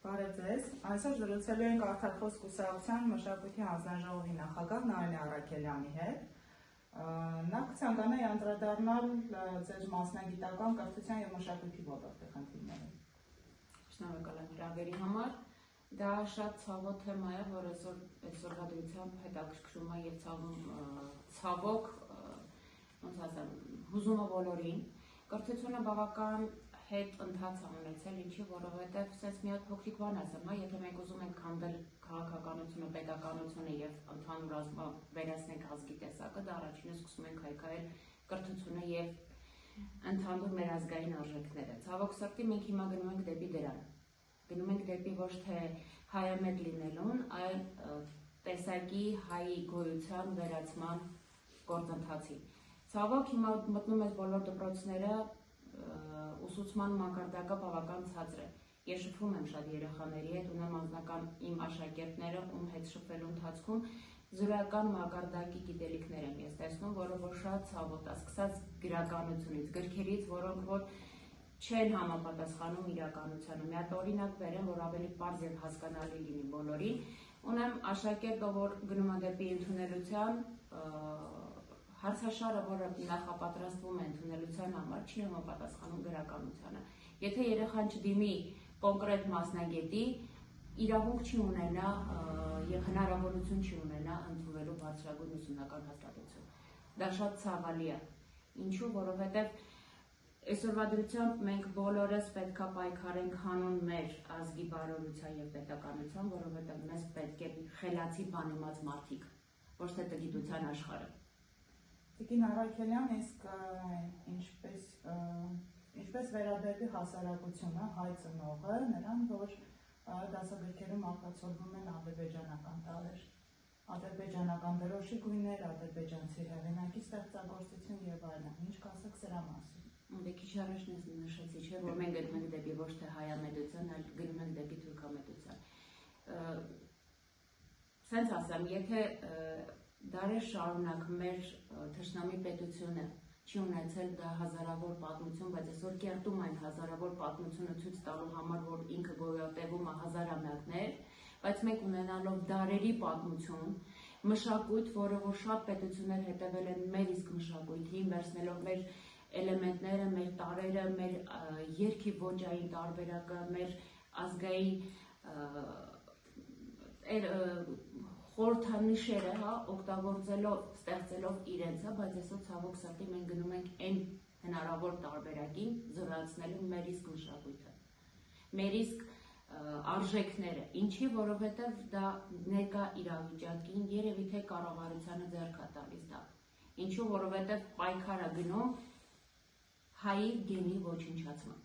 Բարև ձեզ, այսօր զրուցելու ենք Արդարախոս կուսակցության մշակույթի հանձնաժողովի նախագահ Նարինե Առաքելյանի հետ։ Նա կցանկանայի անդրադառնալ ձեր մասնագիտական կրթության և մշակույթի ոլորտի խնդիրներին։ Շնորհակալ եմ հրավերի համար։ Դա շատ ցավոտ թեմա է, որ այսօրվա դրությամբ հետաքրքրում է և ցավոք հուզում է բոլորին։ Կրթությունը բավական հետ ընթաց է ունեցել, ինչի որովհետև սենց մի հատ փոքրիկ բան ասեմ, եթե մենք ուզում ենք քանդել քաղաքականությունը, պետականությունը և ընդհանուր վերացնենք ազգի տեսակը, դա առաջինը սկսում ենք հայքայել կրթությունը և ընդհանուր մեր ազգային արժեքները։ Ցավոք սրտի մենք հիմա գնում ենք դեպի դրան։ Գնում ենք դեպի ոչ թե հայամետ լինելուն, այլ տեսակի հայ գոյության վերացման գործընթացին։ Ցավոք հիմա մտնում ես բոլոր դպրոցները, ուսուցման մակարդակը բավական ցածր է։ Ես շփվում եմ շատ երեխաների հետ, ունեմ անձնական իմ աշակերտները, ում հետ շփվելու ընթացքում զրոյական մակարդակի գիտելիքներ եմ ես տեսնում, որը որ շատ ցավոտ է, սկսած գրականությունից, գրքերից, որոնք որ չեն համապատասխանում իրականությանը։ Մի հատ օրինակ բերեմ, որ ավելի պարզ և հասկանալի լինի բոլորին։ Ունեմ աշակերտը, որ գնում է դեպի ընդունելության, հարցաշարը, որը նախապատրաստվում է ընդունելության համար, չի համապատասխանում գրականությանը։ Եթե երեխան չդիմի կոնկրետ մասնագետի, իրավունք չի ունենա և հնարավորություն չի ունենա ընդունվելու բարձրագույն ուսումնական հաստատություն։ Դա շատ ցավալի է։ Ինչու, որովհետև այսօրվա դրությամբ մենք բոլորս պետք է պայքարենք հանուն մեր ազգի բարօրության և պետականության, որովհետև մեզ պետք է խելացի բանիմաց մարդիկ, ոչ թե տգիտության աշխարհը։ Տիկին Առաքելյան, իսկ ինչպես վերաբերվի հասարակությունը, հայ ծնողը, նրան, որ դասագրքերում արտացոլվում են ադրբեջանական տարրեր, ադրբեջանական դրոշի գույներ, ադրբեջանցի հեղինակի ստեղծագործություն և այլն, ինչ կասեք սրա մասին։ Դե քիչ առաջ նշեցի, չէ, որ մենք գնում ենք դեպի ոչ թե հայամետության, այլ գնում ենք դեպի թուրքամետության։ Սենց ասեմ, եթե դարեր շարունակ մեր թշնամի պետությունը չի ունեցել դա հազարավոր պատմություն, բայց այսօր կերտում այն հազարավոր պատմությունը ցույց տալու համար, որ ինքը գոյատևում է հազարամյակներ, բայց մենք ունենալով դարերի պատմություն, մշակույթ, որը որ շատ պետություններ հետևել են մեր իսկ մշակույթին, վերցնելով մեր էլեմենտները, մեր տարրերը, մեր երգի ոճային տարբերակը, մեր ազգային խորհրդանիշերը, օգտագործելով, ստեղծելով իրենց, բայց այսօր ցավոք սրտի մենք գնում ենք այն հնարավոր տարբերակին զորացնելու մեր իսկ մշակույթը, մեր իսկ արժեքները, ինչի, որովհետև դա ներկա իրավիճակին երևի թե կառավարությանը ձեռք է տալիս դա, ինչու, որովհետև պայքար է գնում հայի գենի ոչնչացման։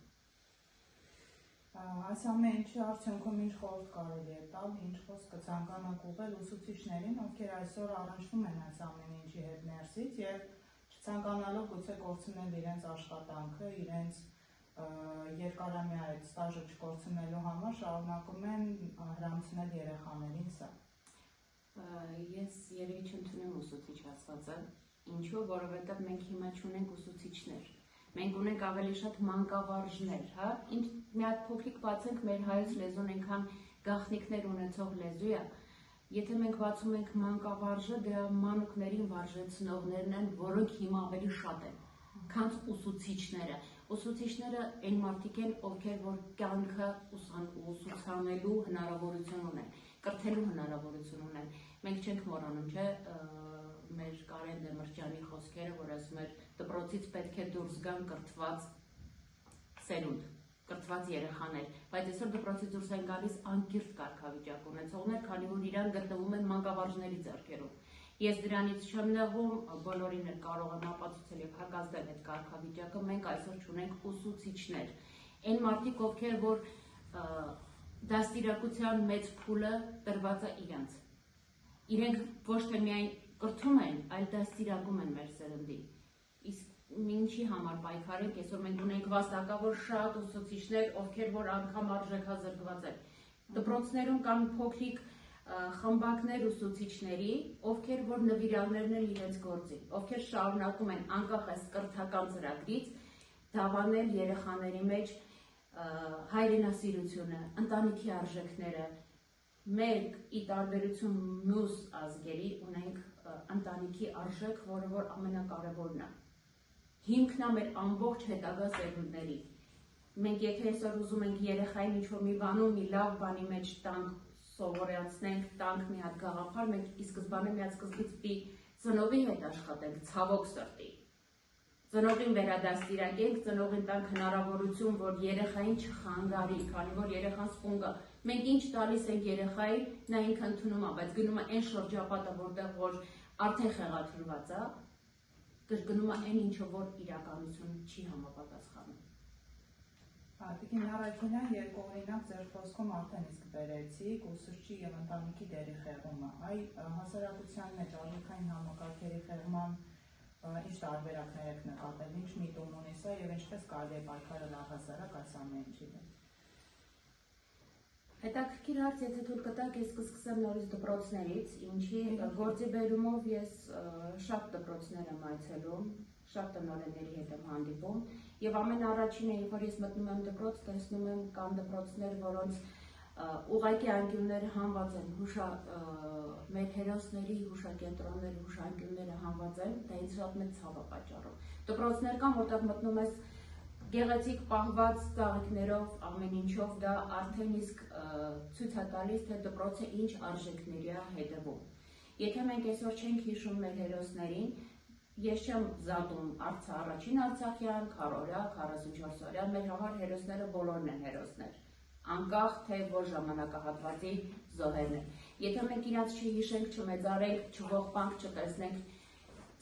Այս ամեն ինչի արդյունքում ինչ խորհուրդ կարելի է տալ, ինչ խոսք կցանկանաք ուղղել ուսուցիչներին, ովքեր այսօր առնչվում են այս ամեն ինչի հետ ներսից և չցանկանալով գուցե կորցնել իրենց աշխատանքը, իրենց երկարամյա այդ ստաժը չկորցնելու համար շարունակում են հրամցնել երեխաներին սա։ Ես երևի չընդունեմ ուսուցիչ ասվածը, ինչու, որովհետև մենք հիմա չունենք ուսուցիչներ։ Մենք ունենք ավելի շատ մանկավարժներ, մի հատ փոքրիկ բացենք մեր հայոց լեզուն այնքան գաղտնիքներ ունեցող լեզու է, եթե մենք բացում ենք մանկավարժը, դրա մանուկներին վարժեցնողներն են, որոնք հիմա ավելի շատ են, քան ուսուցիչները։ Ուսուցիչները այն մարդիկ են, ովքեր որ կյանքը ուսուցանելու հնարավորություն ունեն, կրթելու հնարավորություն ունեն։ Մենք չենք մոռանում, չէ, մեր Կարեն Դեմիրճյանի խոսքերը, որ ասում էր դպրոցից պետք է դուրս գան կրթված սերունդ, կրթված երեխաներ, բայց այսօր դպրոցից դուրս են գալիս անկիրթ կարգավիճակ ունեցողներ, քանի որ իրան գտնվում են մանկավարժների ձեռքերում։ Ես դրանից չեմ նեղում, բոլորին էլ կարող եմ ապացուցել և հակազդել այդ կարգավիճակը, մենք այսօր չունենք ուսուցիչներ, այն մարդիկ, ովքեր որ դաստիարակության մեծ փուլը տրված է իրենց։ Իրենք ոչ թե միայն կրթում են, այլ դաստիարակում են մեր սերնդին։ Իսկ ինչի համար պայքարենք, այսօր մենք ունենք վաստակավոր շատ ուսուցիչներ, ովքեր որ անգամ արժեքազրկված են։ Դպրոցներում կան փոքրիկ խմբակներ ուսուցիչների, ովքեր որ նվիրալներն են իրենց գործին, ովքեր շարունակում են անկախ այս կրթական ծրագրից դավանել երեխաների մեջ հայրենասիրությունը, ընտանիքի արժեքները, մենք ի տարբերություն մյուս ազգերի ունենք ընտանիքի արժեք, որը ամենակարևորն է։ Հիմքն է մեր ամբողջ հետագա սերունդների։ Մենք եթե այսօր ուզում ենք երեխային ինչ-որ մի բանում, մի լավ բանի մեջ տանք, սովորեցնենք, տանք մի հատ գաղափար, մենք ի սկզբանե միածկզբից պիտի ծնողի հետ աշխատենք, ցավոք սրտի։ Ծնողին վերադաստիարակենք, ծնողին տանք հնարավորություն, որ երեխային չխանգարի, քանի որ երեխան սպունգ է։ Մենք ինչ տալիս ենք երեխային, նա ինքը ընդունում է, բայց գնում է այն շրջապատը, որտեղ որ արդեն խեղաթյուրված է, կրկնում է այն ինչը որ իրականություն չի համապատասխանում։ Տիկին Արաքելյան, երկու օրինակ ձեր խոսքում արդեն իսկ բերեցիք ուսուցչի եւ ընտանիքի դերի խեղումը։ Այ հասարակության մեջ արժեքային համակարգերի խեղման ինչ տարբերակներ եք նկատել, ինչ միտում ունի սա եւ ինչպես կարելի է պայքարել առհասարակ այս ամեն ինչի դեմ։ Հետաքրքիր հարց, եթե թույլ կտաք, ես կսկսեմ նորից դպրոցներից, ինչի գործի բերումով ես շատ դպրոցներ եմ այցելում, շատ տնօրենների հետ եմ հանդիպում եւ ամենաառաջինը, երբ որ ես մտնում եմ դպրոց, տեսնում եմ կան դպրոցներ, որոնց ուղղակի անկյունները հանված են, մեր հերոսների հուշակենտրոնների հուշանկյունները հանված են, դա ինձ շատ մեծ ցավ է պատճառում։ Դպրոցներ կան, որտեղ մտնում ես գեղեցիկ պահված ծաղիկներով, ամեն ինչով, դա արդեն իսկ ցույց է տալիս, թե դպրոցը ինչ արժեքների է հետևում։ Եթե մենք այսօր չենք հիշում մեր հերոսներին, ես չեմ զատում առաջին Արցախյան, քառօրյա, 44-օրյա, մեր համար հերոսները բոլորն են հերոսներ, անկախ թե որ ժամանակահատվածի զոհերն են։ Եթե մենք իրաց չհիշենք, չմեծարենք, չողբանք, չտեսնենք,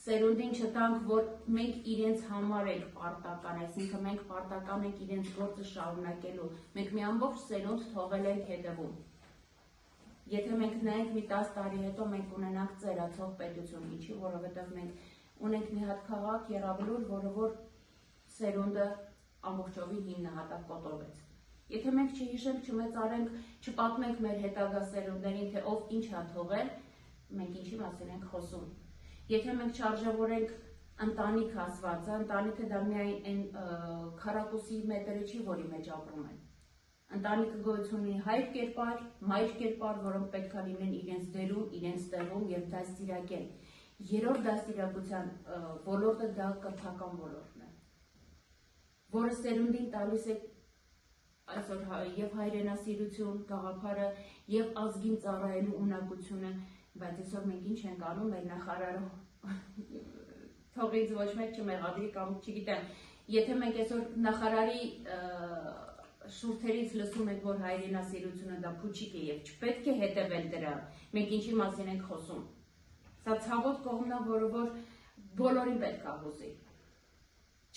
սերունդին չտանք, որ մենք իրենց համար ենք պարտական, այսինքն մենք պարտական ենք իրենց գործը շարունակելու, մենք մի ամբողջ սերունդ թողել ենք հետևում։ Եթե մենք նայենք մի 10 տարի հետո մենք ունենանք ծերացող պետություն, ինչի, որովհետև մենք ունենք մի հատ քաղաք Եղավլուր, որը որ սերունդը ամբողջովին հիմնահատակ կոտորվեց։ Եթե մենք չհիշենք, չմեծարենք, չպատմենք մեր հետագա սերունդներին, թե ով ինչ է թողել, մենք ինչի մասին ենք խոսում։ Եթե մենք չարժևորենք ընտանիք ասվածը, ընտանիքը դա միայն այն քառակուսի մետրը չի, որի մեջ ապրում են։ Ընտանիքը գոյություն ունի հայր կերպար, մայր կերպար, որոնք պետք է լինեն իրենց դերում, իրենց տեղում եւ դաստիարակեն։ Երրորդ դաստիարակության ոլորտը դա կրթական ոլորտն է, որը սերունդին տալիս է այսօր եւ հայրենասիրություն, գաղափարը եւ ազգին ծառայելու ունակությունը, բայց այսօր մենք ինչ ենք անում, մեր նախարարը թողից ոչ մեկ չմեղադրի կամ չգիտեմ, եթե մենք այսօր նախարարի շուրթերից լսում ենք, որ հայրենասիրությունը դա փուչիկ է եւ չպետք է հետևել դրան, մենք ինչի մասին ենք խոսում։ Սա ցավոտ կողմն է, որը որ բոլորին պետք է հուզի։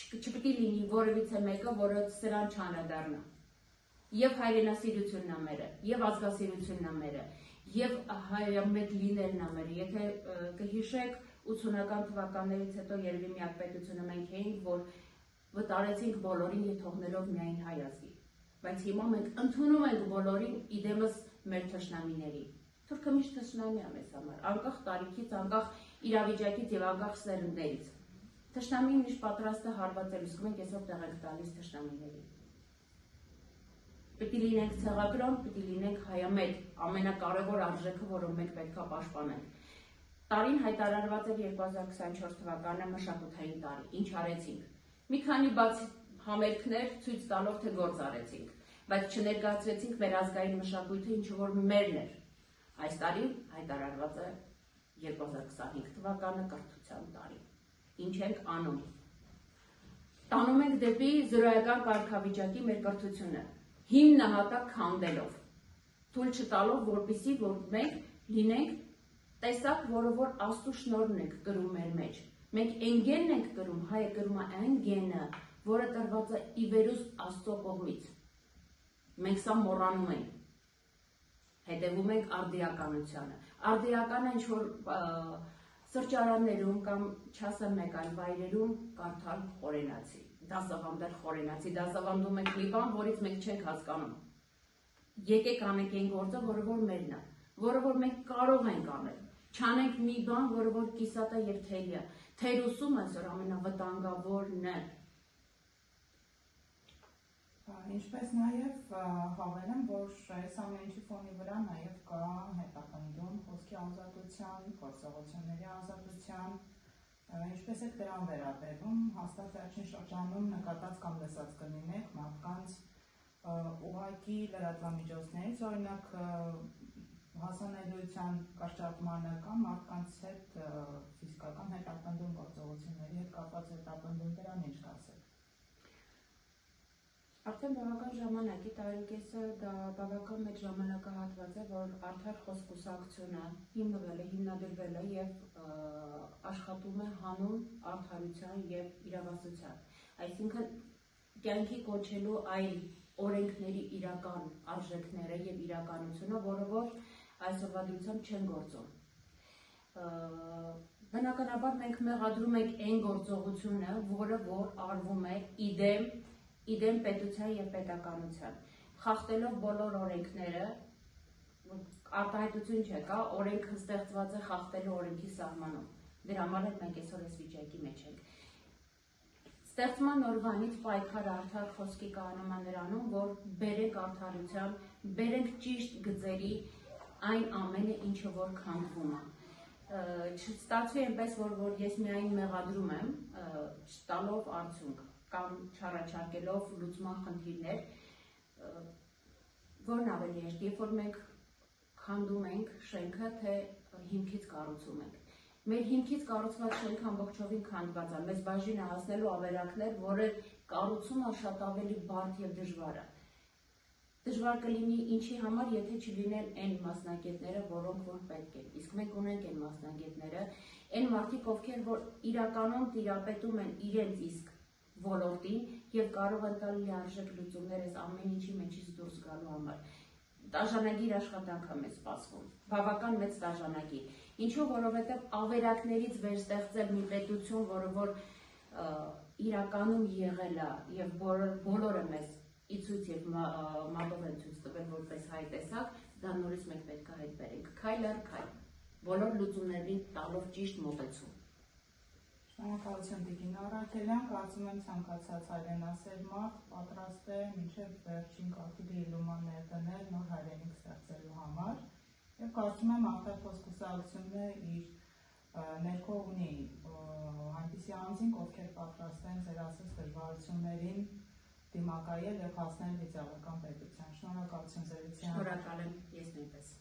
Չպետք է լինի որևիցե մեկը, որը սրան չանդրադառնա։ Եվ հայրենասիրությունն է մերը, եւ ազգասիրությունն է մերը, եւ հայամետ լինելն է մերը։ Եթե կհիշեք 80-ական թվականներից հետո երևի մի հատ պետությունը մենք էինք, որ վտարեցինք բոլորին եւ թողնելով միայն հայ ազգի։ Բայց հիմա մենք ընդունում ենք բոլորին իդեմս մեր թշնամիների։ Թուրքը միշտ թշնամի է մեզ համար, անկախ տարիքից, անկախ իրավիճակից եւ անկախ սերունդներից։ Թշնամին միշտ պատրաստ է հարվածել, իսկ մենք այսօր տեղ ենք տալիս թշնամիներին։ Պետք է լինենք ցեղագրոն, պետք է լինենք հայամետ, ամենակարևոր արժեքը, որը մենք պետք է պաշտպանենք։ Տարին հայտարարված էր 2024 թվականը մշակութային տարի։ Ինչ արեցինք։ Մի քանի բաց համերգներ ցույց տալով, թե գործ արեցինք, բայց չներկայացրեցինք մեր ազգային մշակույթը, ինչը որ մերն էր։ Այս տարի հայտարարված է 2025 թվականը կրթության տարի։ Ինչ ենք անում։ Տանում ենք դեպի զրոյական կարգավիճակի մեր կրթությունը, հիմնահատակ քանդելով, թույլ չտալով, որպեսզի որ մենք լինենք տեսակ, որը որ Աստծո շնորհն ենք կրում մեր մեջ։ Մենք այն գենն ենք կրում, հայը կրում է այն գենը, որը տրված է ի վերուստ Աստծո կողմից։ Մենք սա մոռանում ենք։ Հետևում ենք արդիականությանը։ Արդիականը ինչ որ սրճարաններում կամ չասեմ մեկ այլ վայրերում կարդալ խորենացի, դասավանդել խորենացի, դասավանդում ենք մի բան, որից մենք չենք հասկանում։ Եկեք անենք այն գործը, որը որ մերն է, որը որ մենք կարող ենք անել։ Չանենք մի բան, որը որ կիսատ է եւ թերի է։ Թերուսում այսօր ամենավտանգավորն է։ Ինչպես նաև հավելեմ, որ այս ամեն ինչի ֆոնի վրա նաև կա հետապնդում խոսքի ազատության, գործողությունների ազատության, ինչպես եք դրան վերաբերում, հաստատ վերջին շրջանում նկատած կամ լսած կլինեք մարդկանց ուղղակի լրատվամիջոցներից, օրինակ հասանելիության կրճատմանը կամ մարդկանց հետ ֆիզիկական հետապնդում, գործողությունների հետ կապված հետապնդում, դրան ինչ կասեք։ Արդեն բավական ժամանակի տարեկեսը դա բավական մեծ ժամանակահատված է, որ արդար խոսք կուսակցությունը հիմնվել է, հիմնադրվել է եւ աշխատում է հանուն արդարության եւ իրավասության։ Այսինքն կյանքի կոչելու այլ օրենքների իրական արժեքները եւ իրականությունը, որը որ այսօրվա դրությամբ չեն գործում։ Բնականաբար մենք մեղադրում ենք այն գործողությունը, որը որ արվում է իդեմ պետության եւ պետականության, խախտելով բոլոր օրենքները, արտահայտություն չկա, օրենքը ստեղծված է խախտելու օրենքի սահմանում։ Դրա համար էլ մենք այսօր այս վիճակի մեջ ենք։ Ստեղծման օրվանից պայքարը արդար խոսքի կանոնը նրանում, որ բերենք արդարության, բերենք ճիշտ գծերի այն ամենը, ինչը որ քանդվում է։ Չստացվի այնպես, որ ես միայն մեղադրում եմ, չտալով արդյունք կամ չառաջարկելով լուծման խնդիրներ, որն ավելի հեշտ, երբ որ մենք քանդում ենք շենքը, թե հիմքից կառուցում ենք։ Մեր հիմքից կառուցված շենքը ամբողջովին քանդված է, մեզ բաժին է հասնելու ավերակներ, որը կառուցումը շատ ավելի բարդ եւ դժվար է։ Դժվար կլինի ինչի համար, եթե չլինեն այն մասնագետները, որոնք որ պետք են։ Իսկ մենք ունենք այն մասնագետները, այն մարդիկ, ովքեր որ իրականում տիրապետում են իրենց իսկ ոլորտին եւ կարող են տալ լիարժեք լուծումներ այս ամեն ինչի մեջից դուրս գալու համար։ Տաժանագիր աշխատանք է մեզ սպասվում, բավական մեծ տաժանագիր։ Ինչու, որովհետեւ ավերակներից վերստեղծել մի պետություն, որը որ իրականում եղել է եւ բոլորը մեզ իցույց եւ մատով են ցույց տվել որպես հայ տեսակ, դա նորից մենք պետք է հետ բերենք, քայլ առ քայլ, բոլոր լուծումներին տալով ճիշտ մոտեցում։ Շնորհակալություն Տիկին Առաքելյան, կարծում եմ ցանկացած հայրենասեր մարդ պատրաստ է մինչև վերջին կաթիլը իլուման ներդնել նոր հայրենիք ստեղծելու համար եւ կարծում եմ արդար խոսքուսակցությունը իր ներքո ունի այնպիսի անձինք, ովքեր պատրաստ են ձեր ասած դժվարություններին դիմակայել եւ հասնել իդեալական պետության։ Շնորհակալություն ձերից։ Շնորհակալ եմ ես նույնպես։